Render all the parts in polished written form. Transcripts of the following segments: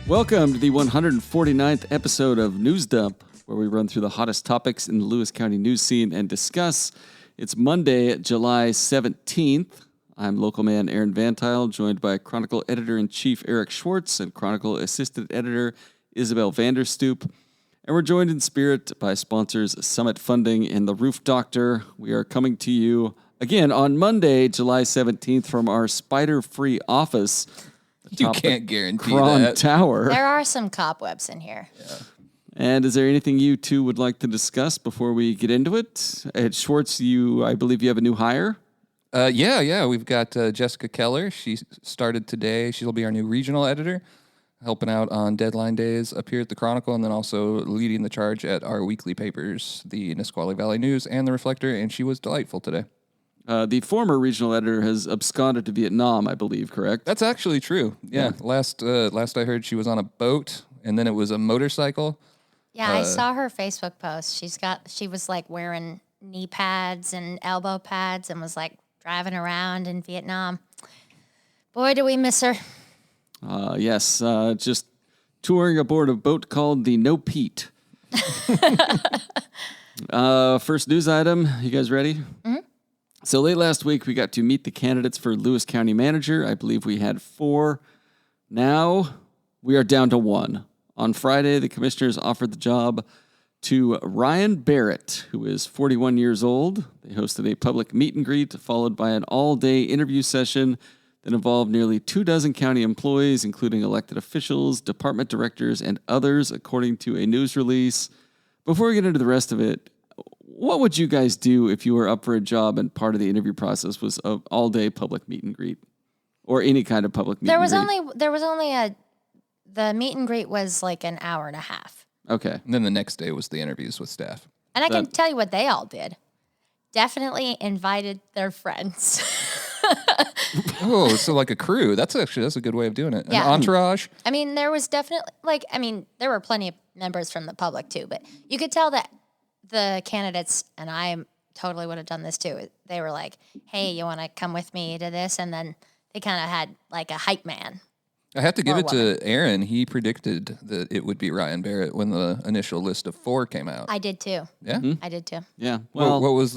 Welcome to the 149th episode of News Dump, where we run through the hottest topics in the Lewis County news scene and discuss. It's Monday, July 17th. I'm local man Aaron VanTuyl, joined by Chronicle Editor-in-Chief Eric Schwartz and Chronicle Assistant Editor Isabel Vander Stoep. And we're joined in spirit by sponsors Summit Funding and The Roof Doctor. We are coming to you again on Monday, July 17th from our spider-free office. You can't guarantee Cron that. Tower. There are some cobwebs in here. Yeah. And is there anything you two would like to discuss before we get into it? At Schwartz, I believe you have a new hire? Yeah. We've got Jessica Keller. She started today. She'll be our new regional editor, helping out on deadline days up here at the Chronicle, and then also leading the charge at our weekly papers, the Nisqually Valley News and the Reflector, and she was delightful today. The former regional editor has absconded to Vietnam, I believe, correct? That's actually true. Yeah. Last I heard, she was on a boat, and then it was a motorcycle. Yeah, I saw her Facebook post. She was like wearing knee pads and elbow pads and was like driving around in Vietnam. Boy, do we miss her. Yes, just touring aboard a boat called the No Pete. First news item. You guys ready? Mm-hmm. So late last week, we got to meet the candidates for Lewis County Manager. I believe we had 4. Now we are down to 1. On Friday, the commissioners offered the job to Ryan Barrett, who is 41 years old. They hosted a public meet and greet, followed by an all-day interview session that involved nearly 24 county employees, including elected officials, department directors, and others, according to a news release. Before we get into the rest of it, what would you guys do if you were up for a job and part of the interview process was an all-day public meet and greet, or any kind of public meet and greet? There was only the meet and greet was like an hour and a half. Okay. And then the next day was the interviews with staff. And I can tell you what they all did. Definitely invited their friends. Oh, so like a crew. That's a good way of doing it. Yeah. An entourage. I mean, there was definitely there were plenty of members from the public too, but you could tell that the candidates, and I totally would have done this too, they were like, hey, you want to come with me to this? And then they kind of had like a hype man. I have to give it to Aaron. He predicted that it would be Ryan Barrett when the initial list of 4 came out. I did too. Yeah? Mm-hmm. I did too. Yeah. Well, what was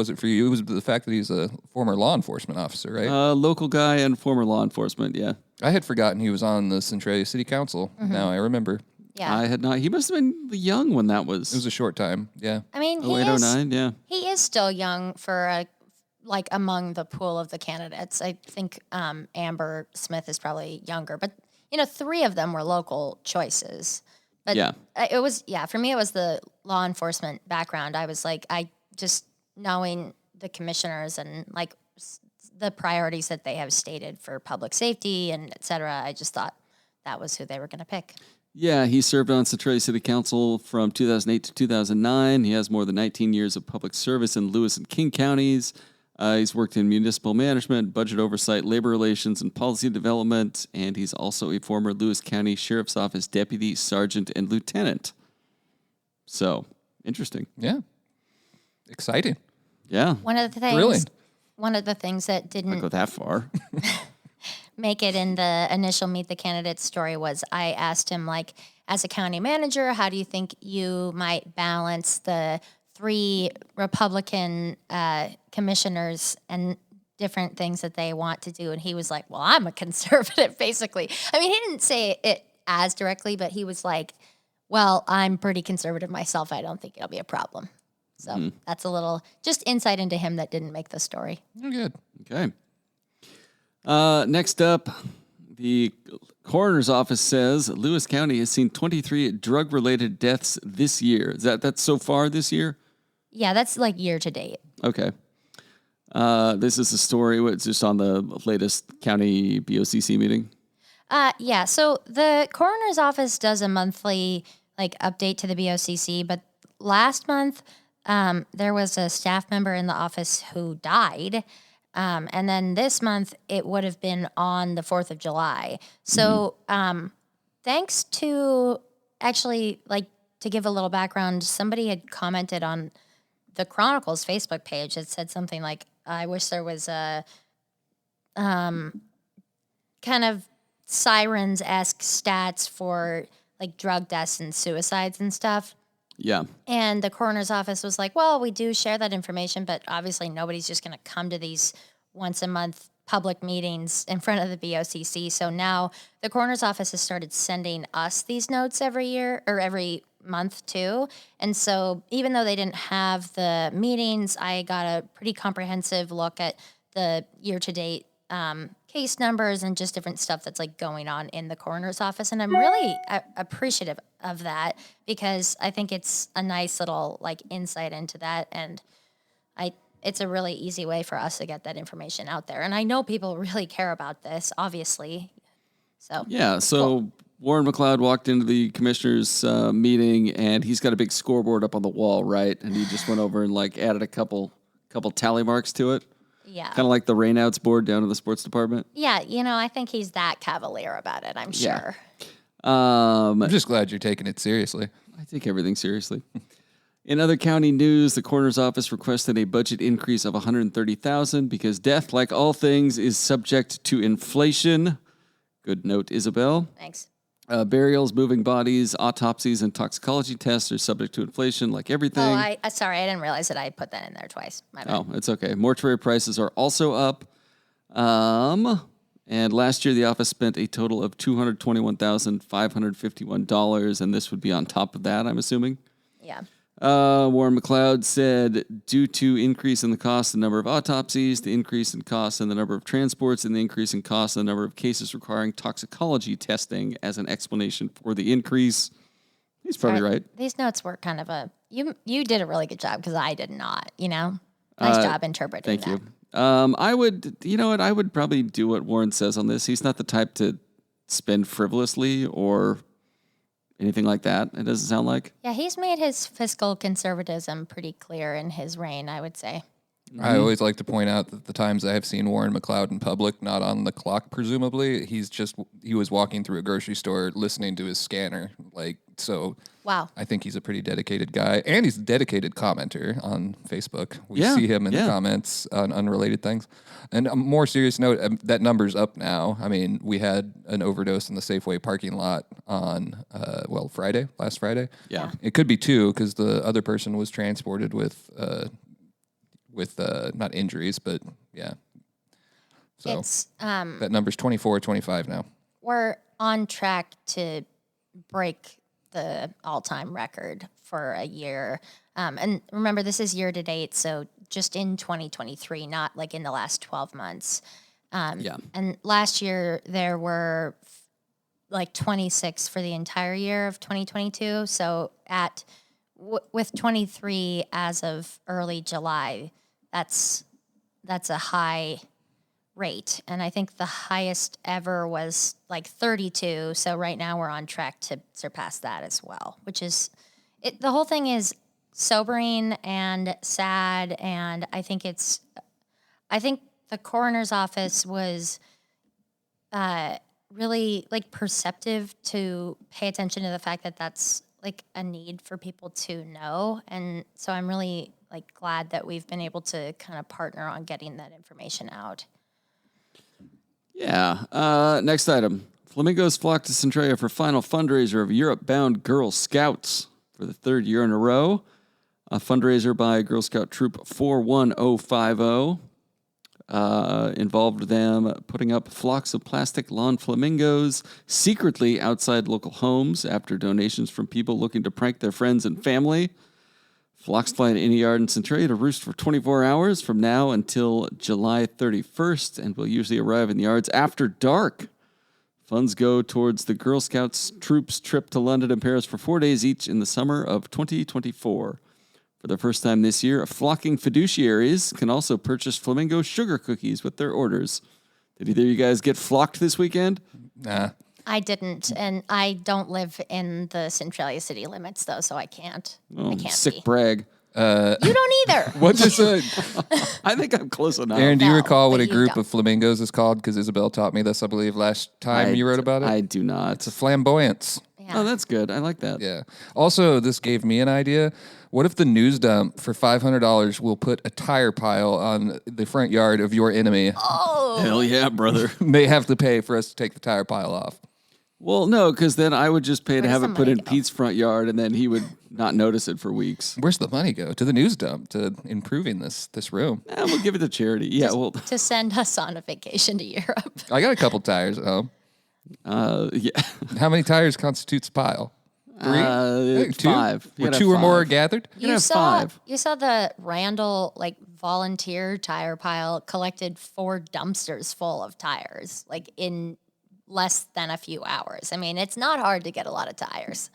it for you? It was the fact that he's a former law enforcement officer, right? Local guy and former law enforcement, yeah. I had forgotten he was on the Centralia City Council. Mm-hmm. Now I remember. Yeah. I had not. He must have been young when that was. It was a short time, yeah. I mean, 0809, yeah. He is still young for among the pool of the candidates. I think Amber Smith is probably younger, but 3 of them were local choices. But yeah. For me, it was the law enforcement background. I was like, I just knowing the commissioners and like the priorities that they have stated for public safety and et cetera, I just thought that was who they were going to pick. Yeah, he served on Centralia City Council from 2008 to 2009. He has more than 19 years of public service in Lewis and King counties. He's worked in municipal management, budget oversight, labor relations, and policy development, and he's also a former Lewis County Sheriff's Office deputy, sergeant, and lieutenant. So, interesting. Yeah. Exciting. Yeah. One of the things that didn't Not go that far. make it in the initial Meet the Candidates story was I asked him, like, as a county manager, how do you think you might balance the 3 Republican commissioners and different things that they want to do? And he was like, well, I'm a conservative, basically. I mean, he didn't say it as directly, but he was like, well, I'm pretty conservative myself. I don't think it'll be a problem. So that's a little just insight into him that didn't make the story. You're good. Okay. Next up, the coroner's office says Lewis County has seen 23 drug-related deaths this year. That's so far this year? Yeah, that's like year to date. Okay. This is the story. It's just on the latest county BOCC meeting. Yeah, so the coroner's office does a monthly update to the BOCC, but last month there was a staff member in the office who died. And then this month, it would have been on the 4th of July. So thanks to, actually, to give a little background, somebody had commented on the Chronicle's Facebook page. It said something like, I wish there was a kind of sirens-esque stats for like drug deaths and suicides and stuff. Yeah. And the coroner's office was like, well, we do share that information, but obviously nobody's just going to come to these once a month public meetings in front of the BOCC. So now the coroner's office has started sending us these notes every year or every month too. And so even though they didn't have the meetings, I got a pretty comprehensive look at the year-to-date case numbers and just different stuff that's like going on in the coroner's office. And I'm really appreciative of that because I think it's a nice little like insight into that. And it's a really easy way for us to get that information out there. And I know people really care about this, obviously. So Yeah. So cool. Warren McLeod walked into the commissioners' meeting, and he's got a big scoreboard up on the wall, right? And he just went over and like added a couple tally marks to it. Yeah. Kind of like the rainouts board down in the sports department. Yeah, I think he's that cavalier about it, I'm Yeah. sure. I'm just glad you're taking it seriously. I take everything seriously. In other county news, the coroner's office requested a budget increase of $130,000 because death, like all things, is subject to inflation. Good note, Isabel. Thanks. Burials, moving bodies, autopsies, and toxicology tests are subject to inflation, like everything. Oh, sorry, I didn't realize that I put that in there twice. My bad. Oh, it's okay. Mortuary prices are also up. And last year, the office spent a total of $221,551, and this would be on top of that, I'm assuming. Yeah. Warren McLeod said, due to increase in the cost and number of autopsies, the increase in cost and the number of transports, and the increase in cost and the number of cases requiring toxicology testing as an explanation for the increase. He's probably right. These notes were kind of you did a really good job because I did not, Nice job interpreting Thank you. I would, you know what, I would probably do what Warren says on this. He's not the type to spend frivolously or anything like that, it doesn't sound like. Yeah, he's made his fiscal conservatism pretty clear in his reign, I would say. I always like to point out that the times I have seen Warren McLeod in public, not on the clock, presumably, he was walking through a grocery store listening to his scanner. Wow. I think he's a pretty dedicated guy, and he's a dedicated commenter on Facebook. We Yeah, see him in the yeah. comments on unrelated things. And a more serious note, that number's up now. I mean, we had an overdose in the Safeway parking lot on, last Friday. Yeah. It could be 2 because the other person was transported with not injuries, but yeah. So It's that number's 24, 25 now. we're on track to break the all-time record for a year. And remember, this is year to date, so just in 2023, not like in the last 12 months. Yeah. And last year, there were like 26 for the entire year of 2022. So with 23 as of early July, that's a high rate. And I think the highest ever was like 32. So right now we're on track to surpass that as well, which is the whole thing is sobering and sad. And I think the coroner's office was really like perceptive to pay attention to the fact that that's like a need for people to know. And so I'm really like glad that we've been able to kind of partner on getting that information out. Yeah. Next item. Flamingos flock to Centralia for final fundraiser of Europe-bound Girl Scouts for the third year in a row. A fundraiser by Girl Scout Troop 41050 involved them putting up flocks of plastic lawn flamingos secretly outside local homes after donations from people looking to prank their friends and family. Flocks fly to any yard in Centralia to roost for 24 hours from now until July 31st and will usually arrive in the yards after dark. Funds go towards the Girl Scouts troops' trip to London and Paris for 4 days each in the summer of 2024. For the first time this year, flocking fiduciaries can also purchase flamingo sugar cookies with their orders. Did either of you guys get flocked this weekend? Nah. I didn't, and I don't live in the Centralia city limits, though, so I can't. Oh, I can't sick be. brag. You don't either. What's this? I think I'm close enough. Aaron, do you No, recall what but a you group don't. of flamingos is called? Because Isabel taught me this, I believe, last time you wrote about it. I do not. It's a flamboyance. Yeah. Oh, that's good. I like that. Yeah. Also, this gave me an idea. What if the news dump for $500 will put a tire pile on the front yard of your enemy? Oh, Hell yeah, brother. They have to pay for us to take the tire pile off. Well, no, because then I would just pay to Where have does it the put money in go? Pete's front yard, and then he would not notice it for weeks. Where's the money go? To the news dump, to improving this room. We'll give it to charity. Yeah, well, To send us on a vacation to Europe. I got a couple tires at home. yeah. How many tires constitutes a pile? 3? I think 2. 5. You Where gotta 2 or have more are 5. gathered? You have 5. You saw the Randall volunteer tire pile collected 4 dumpsters full of tires in less than a few hours. I mean, it's not hard to get a lot of tires.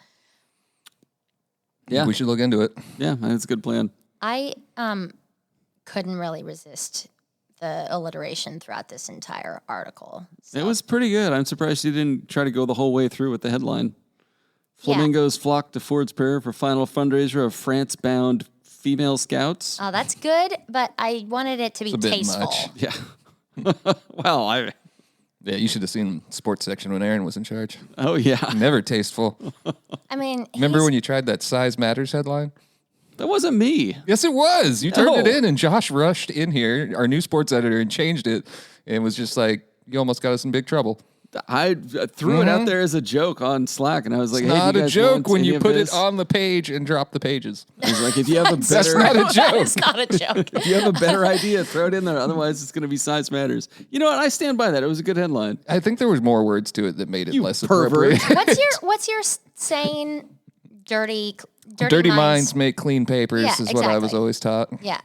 Yeah. We should look into it. Yeah, that's a good plan. I couldn't really resist the alliteration throughout this entire article. So. It was pretty good. I'm surprised you didn't try to go the whole way through with the headline. Yeah. Flamingos flock to Ford's Prairie for final fundraiser of France-bound female scouts. Oh, that's good, but I wanted it to be It's a bit tasteful. much. Yeah. Well, Yeah, you should have seen the sports section when Aaron was in charge. oh yeah. Never tasteful. I mean, Remember when you tried that size matters headline? That wasn't me. Yes, it was. You turned it No. in, and Josh rushed in here, our new sports editor, and changed it, and was just like, "You almost got us in big trouble." I threw it out there as a joke on Slack, and I was like, It's "Hey, not do you a guys joke want when any you of put this?" it on the page and drop the pages. I was like, "If you have a That's better, not a that joke. is not a joke. if you have a better idea, throw it in there. Otherwise, it's going to be size matters." You know what? I stand by that. It was a good headline. I think there was more words to it that made it less pervert. appropriate. What's your saying? Dirty minds make clean papers Yeah, is what I was exactly. always taught. Yeah.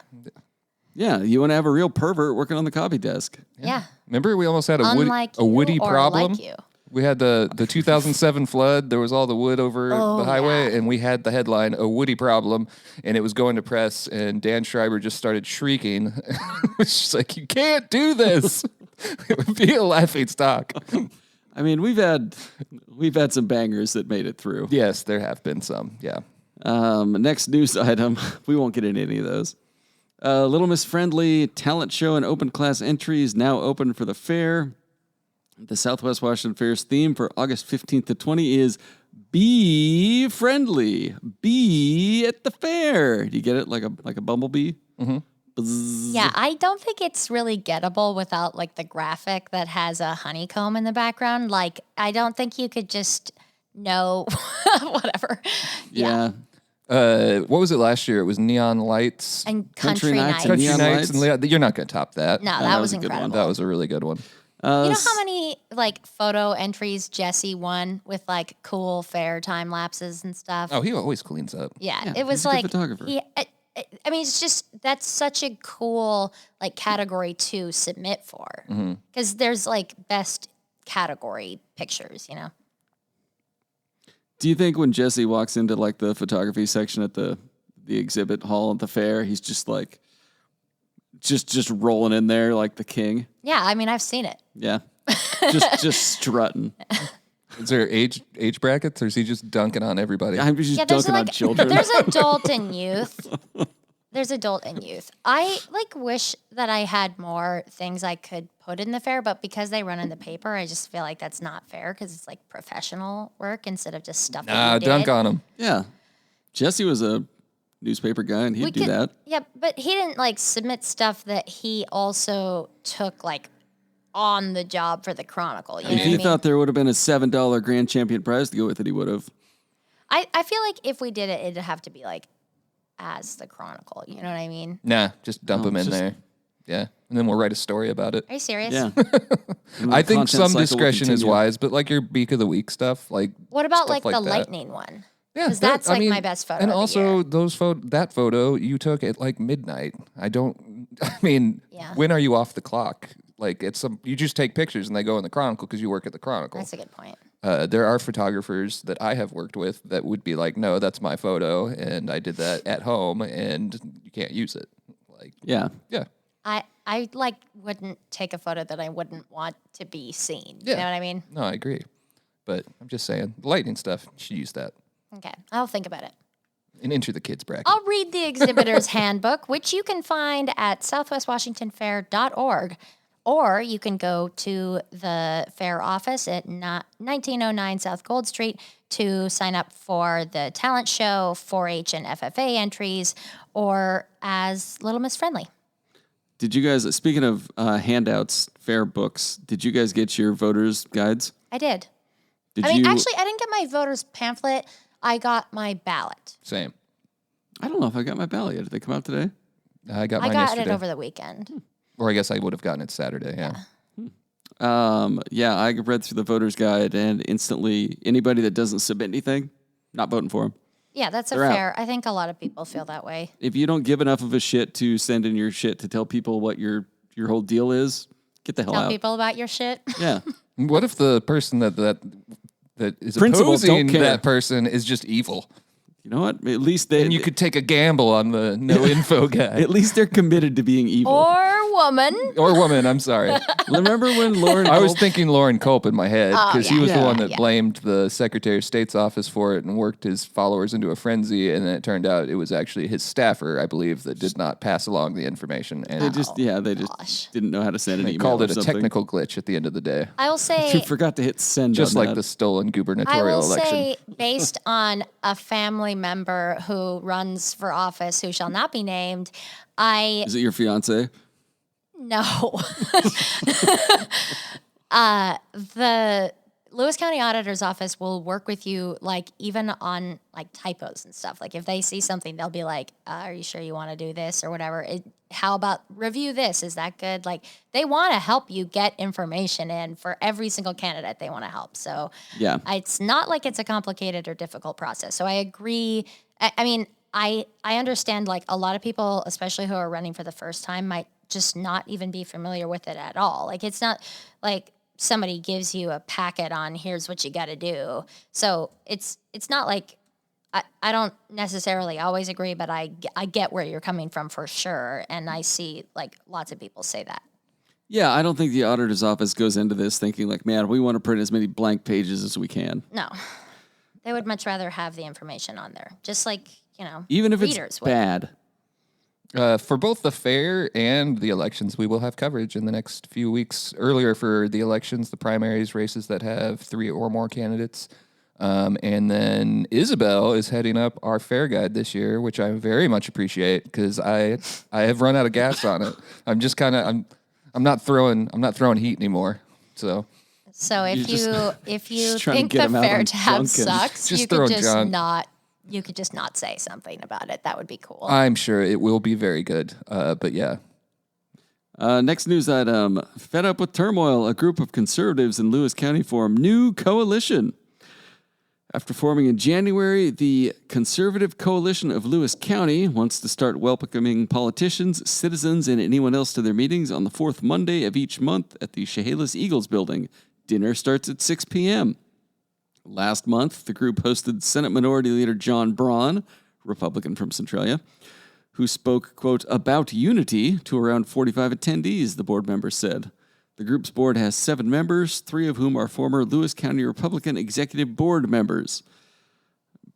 Yeah, you want to have a real pervert working on the copy desk. Yeah. Remember, we almost had a Unlike woody you or problem. like you. We had the 2007 flood. There was all the wood over Oh, the highway, yeah. and we had the headline, "A Woody Problem," and it was going to press, and Dan Schreiber just started shrieking. It's just like, you can't do this. It would be a laughing stock. I mean, we've had some bangers that made it through. Yes, there have been some, yeah. Next news item. We won't get into any of those. Little Miss Friendly talent show and open class entry is now open for the fair. The Southwest Washington Fair's theme for August 15th to 20 is Be Friendly. Be at the fair. Do you get it? Like a bumblebee? Mm-hmm. Yeah, I don't think it's really gettable without the graphic that has a honeycomb in the background. I don't think you could just know whatever. Yeah. What was it last year? It was neon lights. And Country country nights nights. and Country neon nights. lights? And you're not going to top that. No, that that was was a good one. incredible. That was a really good one. You know how many photo entries Jesse won with cool fair time lapses and stuff? Oh, he always cleans up. Yeah, Yeah, it was he's a good photographer. I mean, it's just that's such a cool category to submit for because there's best category pictures, you know. Do you think when Jesse walks into the photography section at the exhibit hall at the fair, he's just just rolling in there like the king? Yeah, I mean, I've seen it. Yeah. just strutting. Is there age brackets, or is he just dunking on everybody? I'm just There's dunking on children. There's adult and youth. There's adult and youth. I wish that I had more things I could put in the fair, but because they run in the paper, I just feel like that's not fair because it's professional work instead of just stuff that you did. Dunk on him. Yeah. Jesse was a newspaper guy, and he'd do that. Yeah, but he didn't submit stuff that he also took on the job for the Chronicle. You know If what I he mean? thought there would have been a $7 grand champion prize to go with it, he would have. I feel like if we did it, it'd have to be as the Chronicle. You know what I mean? Nah, just dump him in just- there. Yeah, and then we'll write a story about it. Are you serious? Yeah. I think content some cycle will discretion is continue. wise, but your Beak of the Week stuff, What about stuff the that. lightning one? Yeah, Because that's my best photo. And of the also year. those that photo you took at midnight. I mean, Yeah. when are you off the clock? You just take pictures and they go in the Chronicle because you work at the Chronicle. That's a good point. There are photographers that I have worked with that would be like, no, that's my photo, and I did that at home, and you can't use it. Yeah. Yeah. I wouldn't take a photo that I wouldn't want to be seen. Yeah. You know what I mean? No, I agree. But I'm just saying, the lightning stuff, you should use that. Okay, I'll think about it. And enter the kids bracket. I'll read the exhibitor's handbook, which you can find at southwestwashingtonfair.org, or you can go to the fair office at 1909 South Gold Street to sign up for the talent show, 4-H and FFA entries, or as Little Miss Friendly. Did you guys, speaking of handouts fair books. Did you guys get your voters' guides? I did. Actually, I didn't get my voters pamphlet. I got my ballot. Same. I don't know if I got my ballot yet. Did they come out today? I got I mine got yesterday. it over the weekend. Or I guess I would have gotten it Saturday, yeah. I read through the voters' guide, and instantly, anybody that doesn't submit anything, not voting for them. Yeah, that's They're out. fair. I think a lot of people feel that way. If you don't give enough of a shit to send in your shit to tell people what your whole deal is, get the hell Tell out. people about your shit. Yeah. What if the person that is Principals don't opposing care. that person is just evil? You know what? At least they. And you could take a gamble on the no info guy. At least they're committed to being evil. Or woman. Or woman, I'm sorry. Remember when Lauren? I was Culp- thinking Lauren Culp in my head because he was the Yeah. one that blamed the Secretary of State's office for it and worked his followers into a frenzy. And then it turned out it was actually his staffer, I believe, that did not pass along the information. And They just didn't know how to send an they email. called or it a something. technical glitch at the end of the day. I will You say, forgot to hit send. Just on like that. the stolen I gubernatorial will election. say, based on a family member who runs for office who shall not be named, Is it your fiance? No. The Lewis County Auditor's Office will work with you, like, even on, like, typos and stuff. Like, if they see something, they'll be like, are you sure you want to do this or whatever? How about review this? Is that good? Like, they want to help you get information in for every single candidate. They want to help. So Yeah. it's not like it's a complicated or difficult process. So I agree. I mean, I understand, like, a lot of people, especially who are running for the first time, might just not even be familiar with it at all. Like, it's not like somebody gives you a packet on here's what you got to do. So it's not like I don't necessarily always agree, but I get where you're coming from for sure. And I see, like, lots of people say that. Yeah, I don't think the auditor's office goes into this thinking like, man, we want to print as many blank pages as we can. No, they would much rather have the information on there. Just like, Even if readers it's would. bad. For both the fair and the elections, we will have coverage in the next few weeks. Earlier for the elections, the primaries, races that have 3 or more candidates. And then Isabel is heading up our fair guide this year, which I very much appreciate because I have run out of gas on it. I'm just kind of I'm not throwing heat anymore. So if you just trying to think get the 'em out fair on tab junk and sucks, just you throw could junk. you could just not say something about it. That would be cool. I'm sure it will be very good. But yeah. Next news item. Fed up with turmoil, a group of conservatives in Lewis County form new coalition. After forming in January, the Conservative Coalition of Lewis County wants to start welcoming politicians, citizens, and anyone else to their meetings on the 4th Monday of each month at the Chehalis Eagles building. Dinner starts at 6 p.m. Last month, the group hosted Senate Minority Leader John Braun, Republican from Centralia, who spoke, quote, about unity to around 45 attendees, the board members said. The group's board has 7 members, 3 of whom are former Lewis County Republican executive board members.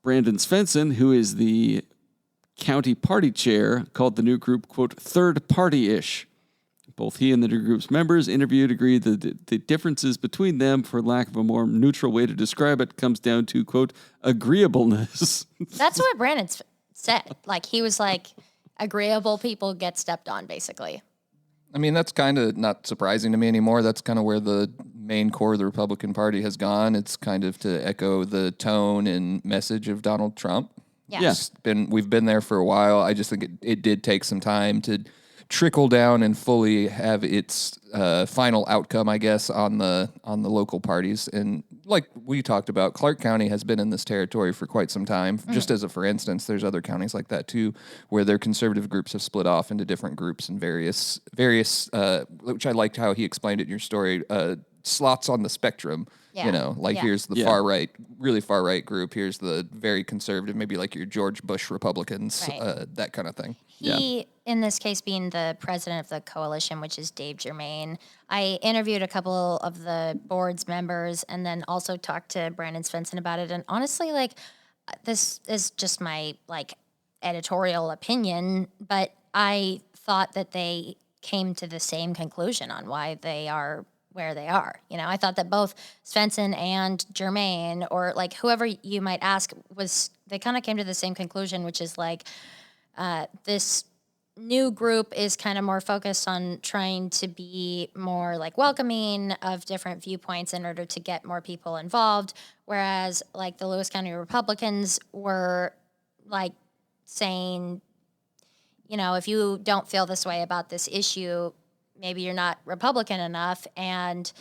Brandon Svensson, who is the county party chair, called the new group, quote, third party-ish. Both he and the new group's members interviewed agreed that the differences between them, for lack of a more neutral way to describe it, comes down to, quote, agreeableness. That's what Brandon said. Like, he was like, agreeable people get stepped on, basically. I mean, that's kind of not surprising to me anymore. That's kind of where the main core of the Republican Party has gone. It's kind of to echo the tone and message of Donald Trump. Yeah. We've been there for a while. I just think it did take some time to trickle down and fully have its final outcome, I guess, on the local parties. And like we talked about, Clark County has been in this territory for quite some time. Just as a for instance, there's other counties like that too, where their conservative groups have split off into different groups and various, which I liked how he explained it in your story, slots on the spectrum. Yeah. You know, like Yeah. here's the far right, really far right group. Here's the very conservative, maybe like your George Bush Republicans, Right. that kind of thing. He, in this case, being the president of the coalition, which is Dave Germain, I interviewed a couple of the board's members and then also talked to Brandon Svensson about it. And honestly, like, this is just my, like, editorial opinion, but I thought that they came to the same conclusion on why they are where they are. You know, I thought that both Svensson and Germain, or like whoever you might ask, they kind of came to the same conclusion, which is like, this new group is kind of more focused on trying to be more like welcoming of different viewpoints in order to get more people involved. Whereas like the Lewis County Republicans were like saying, you know, if you don't feel this way about this issue, maybe you're not Republican enough, and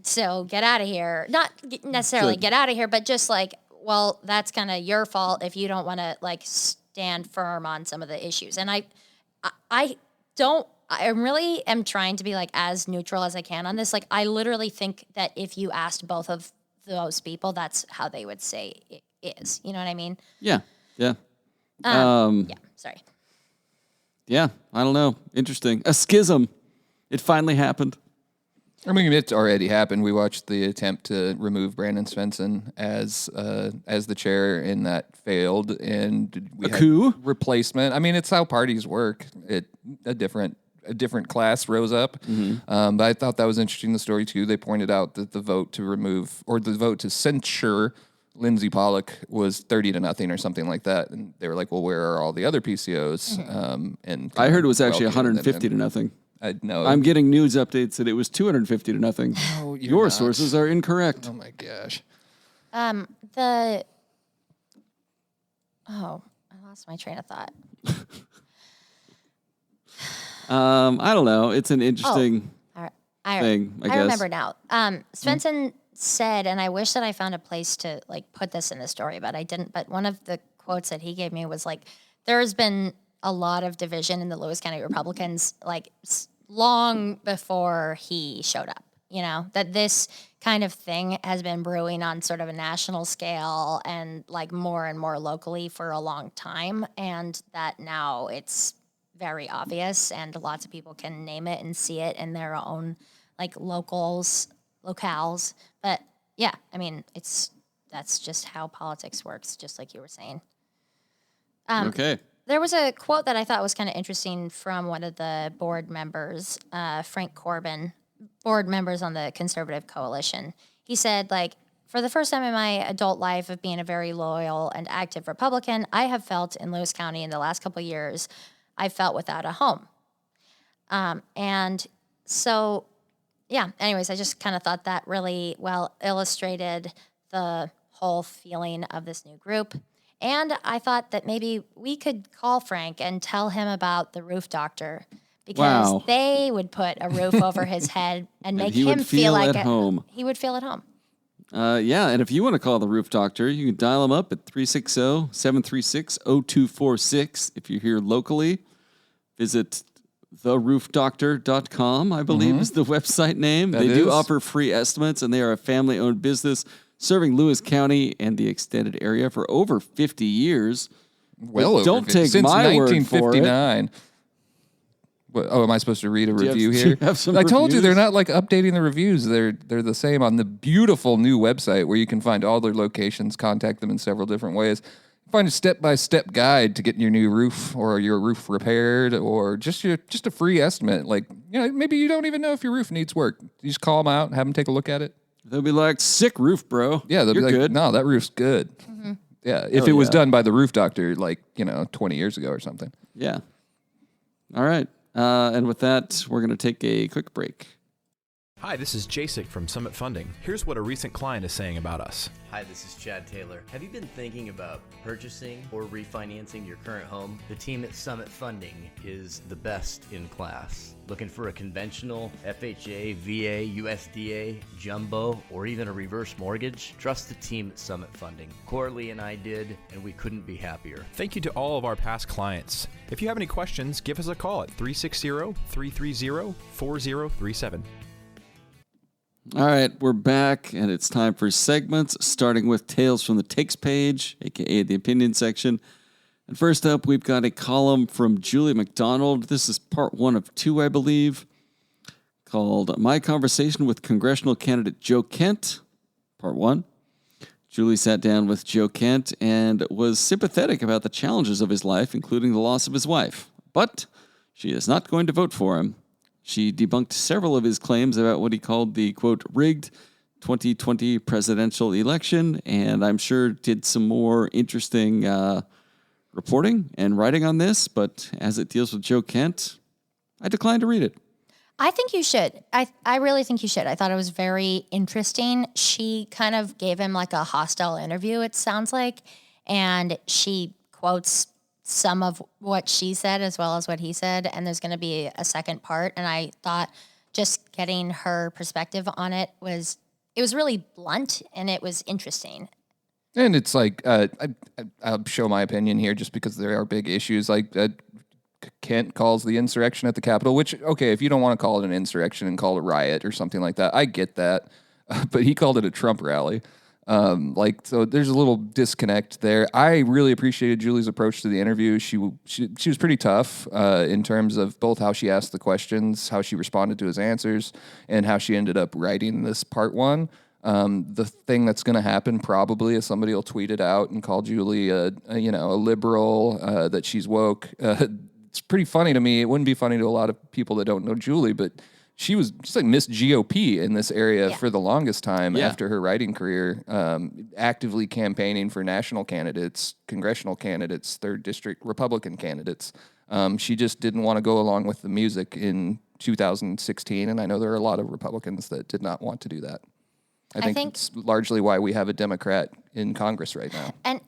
so get out of here. Not necessarily get out of here, but just like, well, that's kind of your fault if you don't want to like stand firm on some of the issues. And I really am trying to be like as neutral as I can on this. Like, I literally think that if you asked both of those people, that's how they would say it is. You know what I mean? Yeah. Yeah. Yeah. Sorry. Yeah. I don't know. Interesting. A schism. It finally happened. I mean, it's already happened. We watched the attempt to remove Brandon Svensson as the chair, and that failed. And we had coup replacement. I mean, it's how parties work. A different class rose up. But I thought that was interesting. The story too. They pointed out that the vote to censure Lindsay Pollock was 30-0 or something like that, and they were like, "Well, where are all the other PCOs?" And I heard it was actually 150-0. No, I'm getting news updates that it was 250-0. No, your not. sources are incorrect. Oh my gosh. I lost my train of thought. I don't know. It's an interesting thing, I guess. I remember now. Svensson said, and I wish that I found a place to like put this in the story, but I didn't. But one of the quotes that he gave me was like, "There's been a lot of division in the Lewis County Republicans, like long before he showed up. You know, that this kind of thing has been brewing on sort of a national scale and like more and more locally for a long time, and that now it's very obvious and lots of people can name it and see it in their own like locales. But yeah, I mean, that's just how politics works, just like you were saying." Okay. There was a quote that I thought was kind of interesting from one of the board members, Frank Corbin, board members on the Conservative Coalition. He said, like, "For the first time in my adult life of being a very loyal and active Republican, I have felt in Lewis County in the last couple of years, I felt without a home." And so, yeah, anyways, I just kind of thought that really well illustrated the whole feeling of this new group. And I thought that maybe we could call Frank and tell him about the roof doctor, because they would put a roof over his head and make him feel like at home. He would feel at home. Yeah, and if you want to call the roof doctor, you can dial him up at 360-736-0246. If you're here locally, visit theroofdoctor.com, I believe is the website name. They do offer free estimates, and they are a family-owned business serving Lewis County and the extended area for over 50 years. Well, over don't 50, take since my word for it. 1959. Oh, am I supposed to read a review here? Do you have some I told you reviews? they're not like updating the reviews. They're the same on the beautiful new website where you can find all their locations, contact them in several different ways. Find a step-by-step guide to getting your new roof or your roof repaired, or just a free estimate. Like, you know, maybe you don't even know if your roof needs work. You just call them out and have them take a look at it. They'll be like, "Sick roof, bro." Yeah, they'll You're be like, good. "No, that roof's good." Mm-hmm. Yeah, if it was done by the roof doctor, like, 20 years ago or something. Yeah. All right. And with that, we're going to take a quick break. Hi, this is Jasek from Summit Funding. Here's what a recent client is saying about us. Hi, this is Chad Taylor. Have you been thinking about purchasing or refinancing your current home? The team at Summit Funding is the best in class. Looking for a conventional FHA, VA, USDA, jumbo, or even a reverse mortgage? Trust the team at Summit Funding. Corley and I did, and we couldn't be happier. Thank you to all of our past clients. If you have any questions, give us a call at 360-330-4037. All right, we're back, and it's time for segments, starting with Tales from the Takes page, a.k.a. the opinion section. And first up, we've got a column from Julie McDonald. This is part 1 of 2, I believe, called My Conversation with Congressional Candidate Joe Kent, part 1. Julie sat down with Joe Kent and was sympathetic about the challenges of his life, including the loss of his wife. But she is not going to vote for him. She debunked several of his claims about what he called the, quote, rigged 2020 presidential election, and I'm sure did some more interesting reporting and writing on this, but as it deals with Joe Kent, I declined to read it. I think you should. I really think you should. I thought it was very interesting. She kind of gave him like a hostile interview, it sounds like, and she quotes some of what she said as well as what he said, and there's going to be a second part, and I thought just getting her perspective on it was really blunt, and it was interesting. And it's like, I'll show my opinion here just because there are big issues. Like, Kent calls the insurrection at the Capitol, which, okay, if you don't want to call it an insurrection and call it a riot or something like that, I get that. But he called it a Trump rally. So there's a little disconnect there. I really appreciated Julie's approach to the interview. She was pretty tough in terms of both how she asked the questions, how she responded to his answers, and how she ended up writing this part one. The thing that's going to happen probably is somebody will tweet it out and call Julie a liberal, that she's woke. It's pretty funny to me. It wouldn't be funny to a lot of people that don't know Julie, but she's like Miss GOP in this area for the longest time after her writing career, actively campaigning for national candidates, congressional candidates, 3rd District Republican candidates. She just didn't want to go along with the music in 2016, and I know there are a lot of Republicans that did not want to do that. I think it's largely why we have a Democrat in Congress right now. And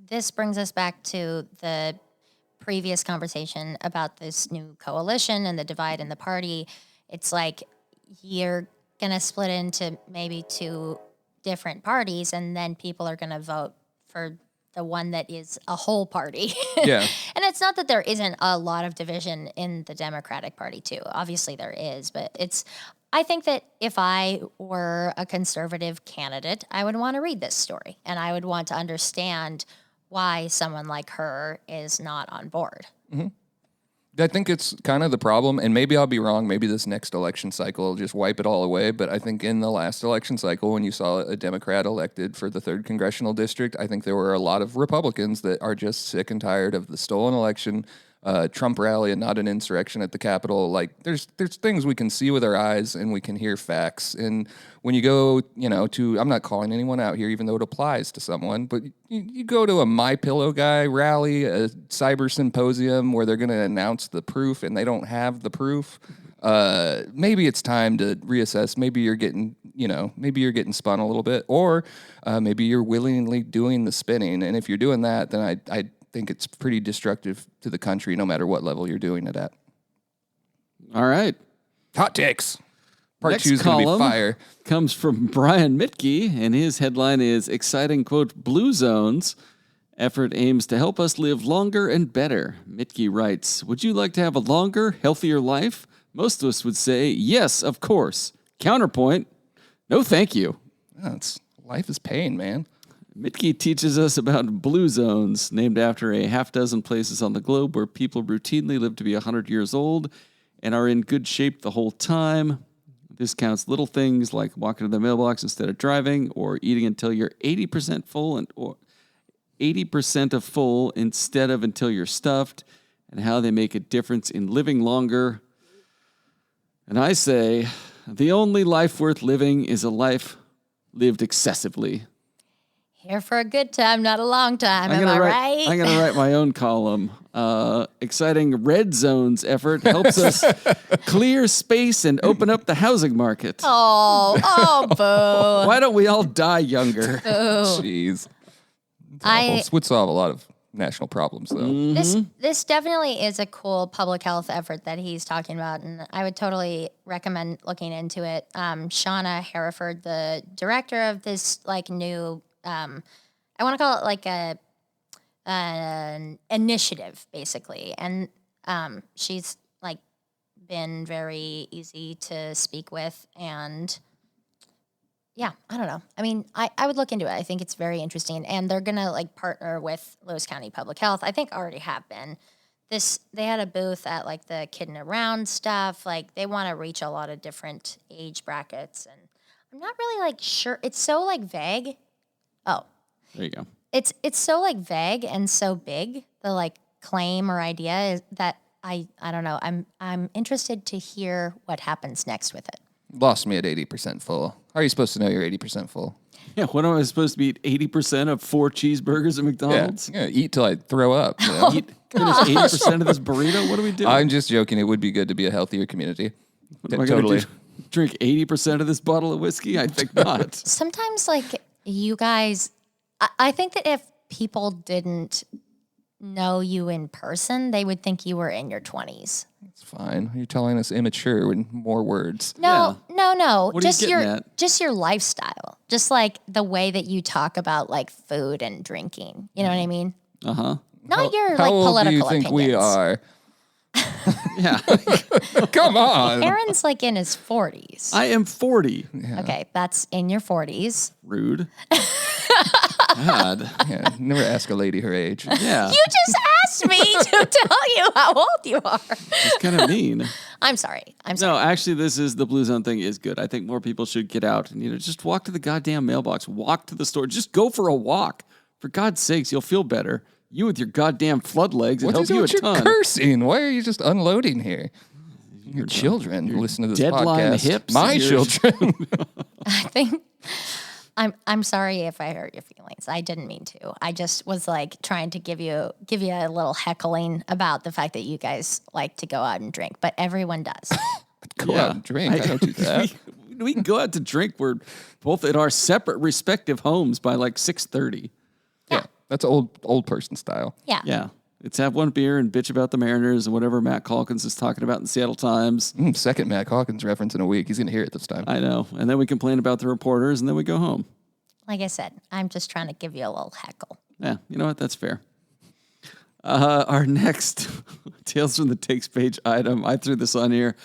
this brings us back to the previous conversation about this new coalition and the divide in the party. It's like you're going to split into maybe 2 different parties, and then people are going to vote for the one that is a whole party. Yeah. And it's not that there isn't a lot of division in the Democratic Party, too. Obviously there is, but I think that if I were a conservative candidate, I would want to read this story, and I would want to understand why someone like her is not on board. Mm-hmm. I think it's kind of the problem, and maybe I'll be wrong. Maybe this next election cycle will just wipe it all away. But I think in the last election cycle, when you saw a Democrat elected for the 3rd Congressional District, I think there were a lot of Republicans that are just sick and tired of the stolen election, Trump rally, and not an insurrection at the Capitol. Like, there's things we can see with our eyes and we can hear facts. And when you go, I'm not calling anyone out here, even though it applies to someone, but you go to a My Pillow guy rally, a cyber symposium where they're going to announce the proof and they don't have the proof. Maybe it's time to reassess. Maybe you're getting spun a little bit, or maybe you're willingly doing the spinning. And if you're doing that, then I think it's pretty destructive to the country, no matter what level you're doing it at. All right. Hot takes. Part Next 2 is going to be fire. Comes from Brian Mitke, and his headline is exciting, quote, Blue Zones. Effort aims to help us live longer and better. Mitke writes, would you like to have a longer, healthier life? Most of us would say, yes, of course. Counterpoint, no thank you. Life is pain, man. Mitke teaches us about blue zones, named after a half dozen places on the globe where people routinely live to be 100 years old and are in good shape the whole time. This counts little things like walking to the mailbox instead of driving, or eating until you're 80% full or 80% of full instead of until you're stuffed, and how they make a difference in living longer. And I say, the only life worth living is a life lived excessively. Here for a good time, not a long time. Am I right? I'm going to write my own column. Exciting red zones effort helps us clear space and open up the housing market. Oh, boo. Why don't we all die younger? Boo. Jeez. This would solve a lot of national problems, though. Mm-hmm. This definitely is a cool public health effort that he's talking about, and I would totally recommend looking into it. Shauna Hereford, the director of this new, I want to call it like an initiative, basically, and she's been very easy to speak with, and yeah, I don't know. I mean, I would look into it. I think it's very interesting. And they're going to partner with Lewis County Public Health. I think already have been. They had a booth at the Kidding Around stuff. They want to reach a lot of different age brackets. And I'm not really sure. It's so vague. Oh. There you go. It's so vague and so big, the claim or idea is that I don't know. I'm interested to hear what happens next with it. Lost me at 80% full. How are you supposed to know you're 80% full? Yeah, what am I supposed to eat 80% of 4 cheeseburgers at McDonald's? Yeah, eat till I throw up. You know? Finish 80% of this burrito? What are we doing? I'm just joking. It would be good to be a healthier community. What am I gonna do? Drink 80% of this bottle of whiskey? I think not. Sometimes, like, you guys, I think that if people didn't know you in person, they would think you were in your 20s. It's fine. You're telling us immature with more words. No. What are you getting at? Just your lifestyle. Just like the way that you talk about like food and drinking. You know what I mean? Uh-huh. Not your How like old political do you think opinions. we are? Yeah. Come on. Aaron's like in his 40s. I am 40. Okay, that's in your 40s. Rude. God. Yeah, never ask a lady her age. Yeah. You just asked me to tell you how old you are. It's kind of mean. I'm sorry. No, actually, the Blue Zone thing is good. I think more people should get out and, just walk to the goddamn mailbox. Walk to the store. Just go for a walk. For God's sakes, you'll feel better. You with your goddamn flood legs, it helps you a ton. Cursing? Why are you just unloading here? Your children listen to this deadline podcast. hips My and your- children. I think I'm sorry if I hurt your feelings. I didn't mean to. I just was like trying to give you a little heckling about the fact that you guys like to go out and drink, but everyone does. Go out and drink. I don't do that. we can go out to drink. We're both at our separate respective homes by like 6:30. Yeah, that's old person style. Yeah. Yeah. It's have one beer and bitch about the Mariners and whatever Matt Calkins is talking about in the Seattle Times. Second Matt Calkins reference in a week. He's going to hear it this time. I know. And then we complain about the reporters and then we go home. Like I said, I'm just trying to give you a little heckle. Yeah, you know what? That's fair. Our next Tales from the Takes page item, I threw this on here.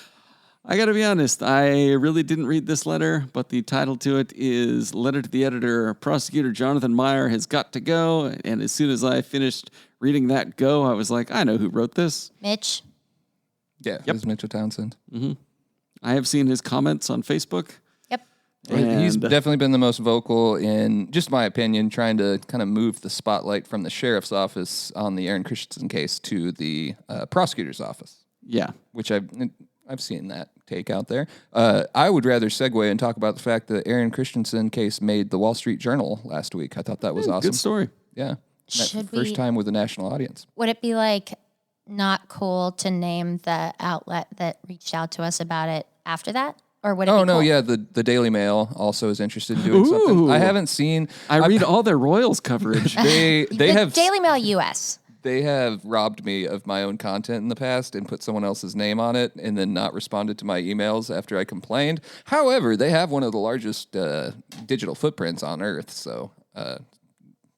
I got to be honest, I really didn't read this letter, but the title to it is Letter to the Editor. Prosecutor Jonathan Meyer has got to go. And as soon as I finished reading that go, I was like, I know who wrote this. Mitch? Yeah, it was Mitchell Townsend. I have seen his comments on Facebook. Yep. He's And definitely been the most vocal in, just my opinion, trying to kind of move the spotlight from the sheriff's office on the Aaron Christensen case to the prosecutor's office, yeah. which I've seen that take out there. I would rather segue and talk about the fact that the Aaron Christensen case made the Wall Street Journal last week. I thought that was awesome. Good story. Yeah. Should First we- time with a national audience. Would it be like not cool to name the outlet that reached out to us about it after that? Or would it be No, cool? yeah, the Daily Mail also is interested in doing something. Ooh. I haven't seen. I read all their Royals coverage. They The have Daily Mail US. They have robbed me of my own content in the past and put someone else's name on it and then not responded to my emails after I complained. However, they have one of the largest digital footprints on Earth, so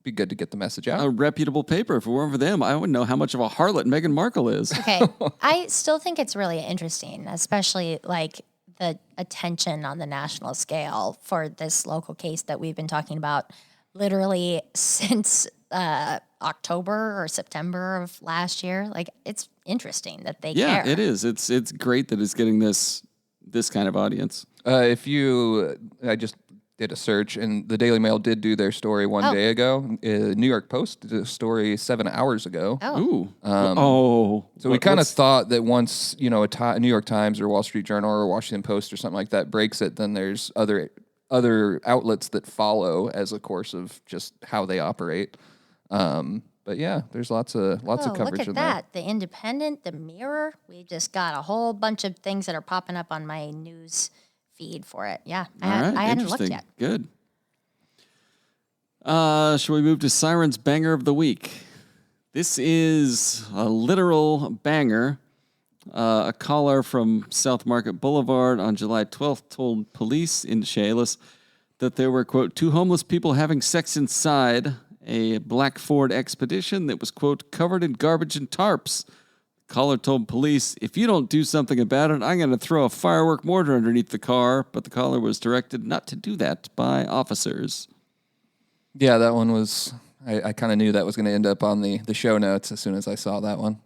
be good to get the message out. A reputable paper. If it weren't for them, I wouldn't know how much of a harlot Meghan Markle is. Okay. I still think it's really interesting, especially like the attention on the national scale for this local case that we've been talking about literally since October or September of last year. Like, it's interesting that they Yeah, care. it is. It's great that it's getting this kind of audience. I just did a search, and the Daily Mail did do their story one day ago. New York Post did a story 7 hours ago. Oh. Ooh. So we kind of thought that once, a New York Times or Wall Street Journal or Washington Post or something like that breaks it, then there's other outlets that follow as a course of just how they operate. But yeah, there's lots of coverage Look at in that. The Independent, the Mirror. We just got a whole bunch of things that are popping up on my news feed for it. Yeah. All right, I hadn't looked interesting. yet. Good. Shall we move to Sirens Banger of the Week? This is a literal banger. A caller from South Market Boulevard on July 12th told police in Chehalis that there were, quote, 2 homeless people having sex inside a black Ford Expedition that was, quote, covered in garbage and tarps. Caller told police, if you don't do something about it, I'm going to throw a firework mortar underneath the car. But the caller was directed not to do that by officers. Yeah, that one was, I kind of knew that was going to end up on the show notes as soon as I saw that one.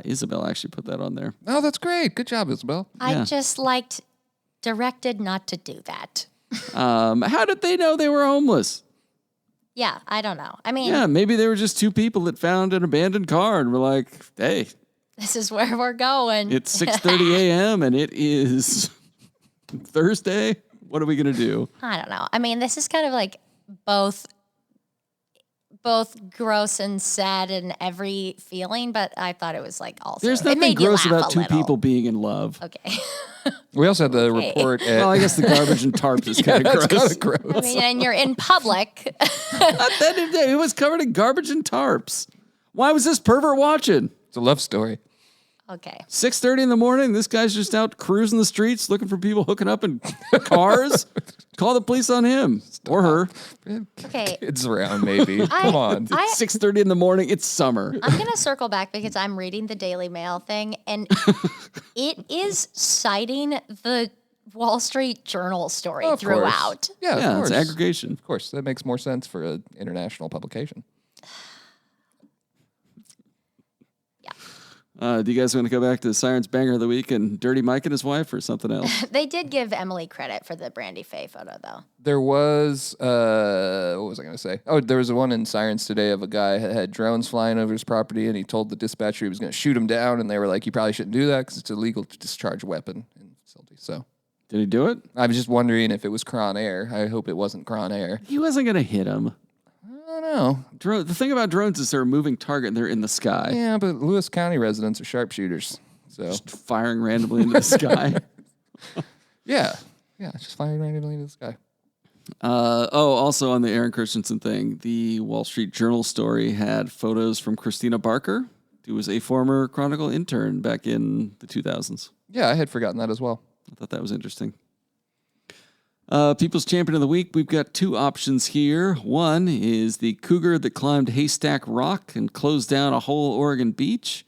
Isabel actually put that on there. Oh, that's great. Good job, Isabel. I just directed not to do that. How did they know they were homeless? Yeah, I don't know. I mean, Yeah, maybe they were just 2 people that found an abandoned car and were like, hey, this is where we're going. it's 6:30 a.m. and it is Thursday. What are we going to do? I don't know. I mean, this is kind of like both gross and sad in every feeling, but I thought it was like also. There's it nothing made you gross laugh about a two little. people being in love. Okay. We also had the report at... Well, I guess the garbage and tarps is kind of gross. gross. I mean, and you're in public. It was covered in garbage and tarps. Why was this pervert watching? It's a love story. Okay. 6:30 in the morning. This guy's just out cruising the streets looking for people hooking up in cars. Call the police on him or her. Okay. Kids around, maybe. Come on. 6:30 in the morning. It's summer. I'm going to circle back because I'm reading the Daily Mail thing, and it is citing the Wall Street Journal story Of throughout. course. Yeah, Yeah, of it's course. aggregation. Of course. That makes more sense for an international publication. Do you guys want to go back to the Sirens Banger of the Week and Dirty Mike and his wife or something else? They did give Emily credit for the Brandy Faye photo, though. There was, what was I going to say? Oh, there was one in Sirens today of a guy that had drones flying over his property, and he told the dispatcher he was going to shoot him down, and they were like, you probably shouldn't do that because it's illegal to discharge a weapon in the facility. So Did he do it? I was just wondering if it was Cron Air. I hope it wasn't Cron Air. He wasn't going to hit him. I don't know. The thing about drones is they're a moving target and they're in the sky. Yeah, but Lewis County residents are sharpshooters. So Just firing randomly into the sky. yeah, just firing randomly into the sky. Also on the Aaron Christensen thing, the Wall Street Journal story had photos from Christina Barker, who was a former Chronicle intern back in the 2000s. Yeah, I had forgotten that as well. I thought that was interesting. People's Champion of the Week, we've got two options here. One is the cougar that climbed Haystack Rock and closed down a whole Oregon beach.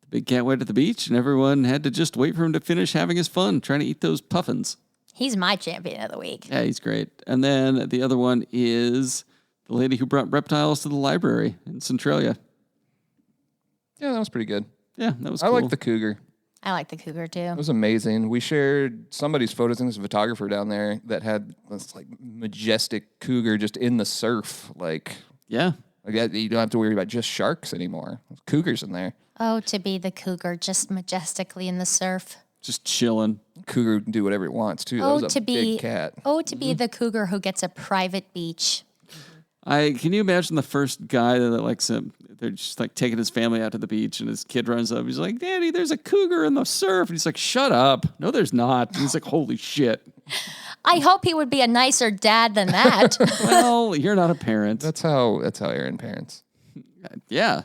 The big cat went to the beach, and everyone had to just wait for him to finish having his fun, trying to eat those puffins. He's my champion of the week. Yeah, he's great. And then the other one is the lady who brought reptiles to the library in Centralia. Yeah, that was pretty good. Yeah, that was I cool. like the cougar. I like the cougar, too. It was amazing. We shared somebody's photos. I think there's a photographer down there that had this like majestic cougar just in the surf. Like you don't have to worry about just sharks anymore. There's cougars in there. Oh, to be the cougar just majestically in the surf. Just chilling. Cougar can do whatever it wants, too. That was a big cat. Oh, to be the cougar who gets a private beach. Can you imagine the first guy that likes him? They're just like taking his family out to the beach, and his kid runs up. He's like, "Daddy, there's a cougar in the surf." And he's like, "Shut up! No, there's not." And he's like, "Holy shit!" I hope he would be a nicer dad than that. Well, you're not a parent. That's how Aaron parents. Yeah.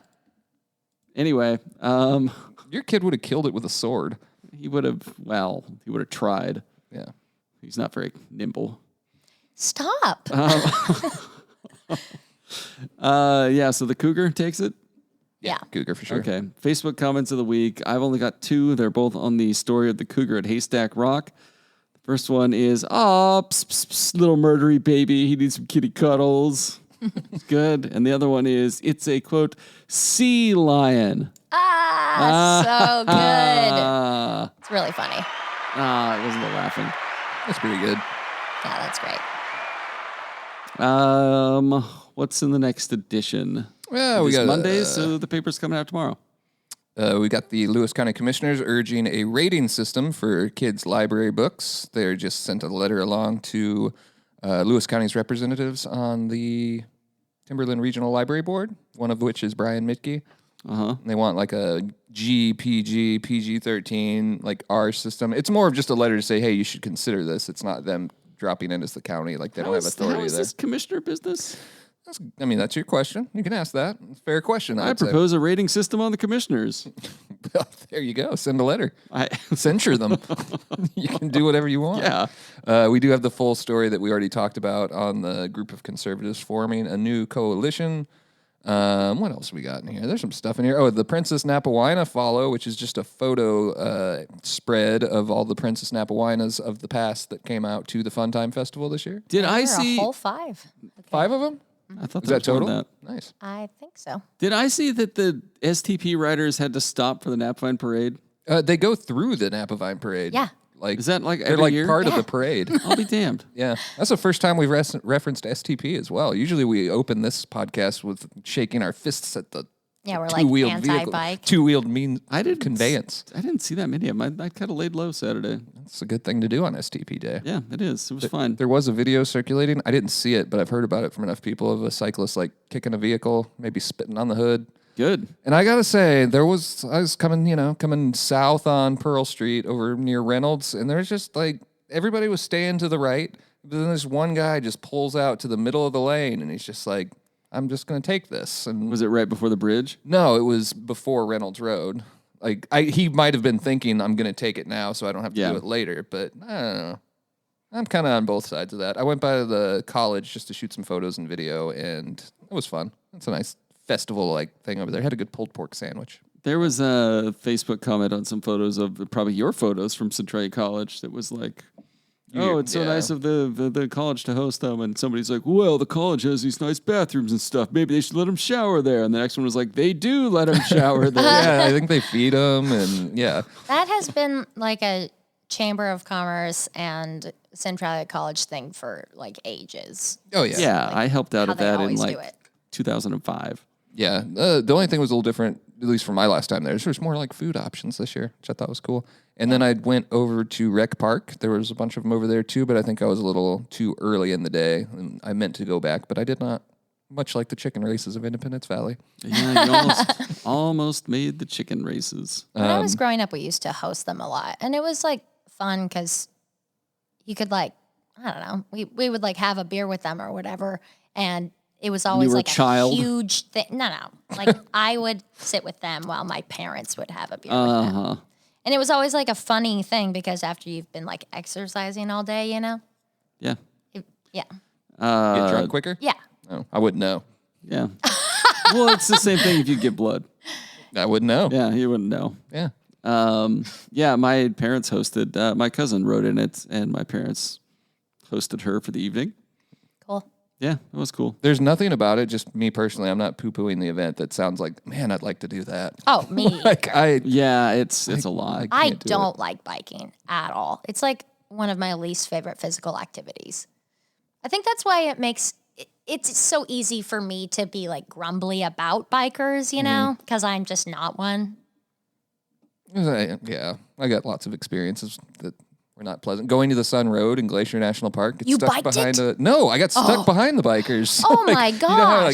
Anyway, Your kid would have killed it with a sword. he would have tried. Yeah. He's not very nimble. Stop. So the cougar takes it. Yeah. Cougar for sure. Okay. Facebook comments of the week. I've only got two. They're both on the story of the cougar at Haystack Rock. The first one is, pss, pss, pss, little murdery baby. He needs some kitty cuddles. It's good. And the other one is, it's a, quote, sea lion. So good. It's really funny. It wasn't the laughing. That's pretty good. Yeah, that's great. What's in the next edition? Well, we It's got Monday, so the paper's coming out tomorrow. We got the Lewis County Commissioners urging a rating system for kids' library books. They just sent a letter along to Lewis County's representatives on the Timberland Regional Library Board, one of which is Brian Mitke. And they want like a GPG, PG-13, like R system. It's more of just a letter to say, hey, you should consider this. It's not them dropping in as the county. Like they don't have authority How is there. this commissioner business? That's your question. You can ask that. It's a fair question. I I'd say. propose a rating system on the commissioners. Well, there you go. Send a letter. Censure them. You can do whatever you want. Yeah. We do have the full story that we already talked about on the group of conservatives forming a new coalition. What else we got in here? There's some stuff in here. Oh, the Princess Napawina follow, which is just a photo spread of all the Princess Napawinas of the past that came out to the Funtime Festival this year. Did I There are see a whole 5. Okay. 5 of them? I thought Is that was more than total? that. Nice. I think so. Did I see that the STP riders had to stop for the Napvine parade? They go through the Napavine parade. Yeah. Like Is that like they're every like year? part of the parade. I'll be damned. Yeah, that's the first time we've referenced STP as well. Usually we open this podcast with shaking our fists at the Yeah, we're like anti-bike. Two-wheeled conveyance. I didn't see that many of them. I kind of laid low Saturday. That's a good thing to do on STP Day. Yeah, it is. It was fun. There was a video circulating. I didn't see it, but I've heard about it from enough people of a cyclist like kicking a vehicle, maybe spitting on the hood. Good. And I gotta say, I was coming south on Pearl Street over near Reynolds, and there's just like everybody was staying to the right, but then this one guy just pulls out to the middle of the lane, and he's just like, I'm just gonna take this. And Was it right before the bridge? no, it was before Reynolds Road. Like he might have been thinking, I'm gonna take it now, so I don't have to do it later. But I don't know. I'm kind of on both sides of that. I went by the college just to shoot some photos and video, and it was fun. It's a nice festival-like thing over there. Had a good pulled pork sandwich. There was a Facebook comment on some photos of probably your photos from Centralia College that was like, oh, it's so nice of the college to host them. And somebody's like, well, the college has these nice bathrooms and stuff. Maybe they should let them shower there. And the next one was like, they do let them shower there. Yeah, I think they feed them. And yeah. That has been like a Chamber of Commerce and Centralia College thing for like ages. Oh, yeah. Yeah, I helped out how of they that in always like do it. 2005. Yeah. The only thing was a little different, at least from my last time there. There's more like food options this year, which I thought was cool. And then I went over to Rec Park. There was a bunch of them over there too, but I think I was a little too early in the day. And I meant to go back, but I did not. Much like the chicken races of Independence Valley. Yeah, you almost made the chicken races. When I was growing up, we used to host them a lot. And it was like fun because you could like, I don't know, we would like have a beer with them or whatever. And it was always like a huge thing. No. Like I would sit with them while my parents would have a beer with them. And it was always like a funny thing because after you've been like exercising all day, you know? Yeah. Yeah. Get drunk quicker? Yeah. Oh, I wouldn't know. Yeah. Well, it's the same thing if you give blood. I wouldn't know. Yeah, you wouldn't know. Yeah. Yeah, my parents hosted, my cousin wrote in it, and my parents hosted her for the evening. Cool. Yeah, it was cool. There's nothing about it, just me personally, I'm not poo-pooing the event that sounds like, man, I'd like to do that. Oh, me. Yeah, it's a lot. I don't like biking at all. It's like one of my least favorite physical activities. I think that's why it's so easy for me to be like grumbly about bikers, you know, because I'm just not one. Yeah, I got lots of experiences that were not pleasant. Going to the Sun Road in Glacier National Park. You biked behind it? No, I got stuck behind the bikers. Oh my gosh.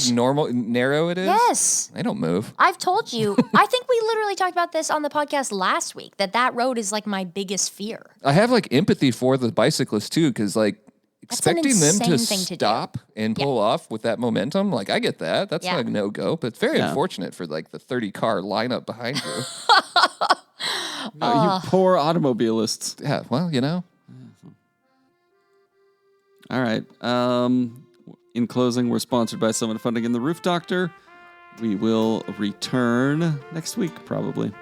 You know how like narrow it is? Yes. They don't move. I've told you. I think we literally talked about this on the podcast last week, that road is like my biggest fear. I have like empathy for the bicyclists too, because like expecting them to stop and pull off with that momentum, like I get that. That's not a no-go, but it's very unfortunate for like the 30-car lineup behind you. No, you poor automobilists. Yeah, well, you know. All right. In closing, we're sponsored by Summit Funding and the Roof Doctor. We will return next week, probably.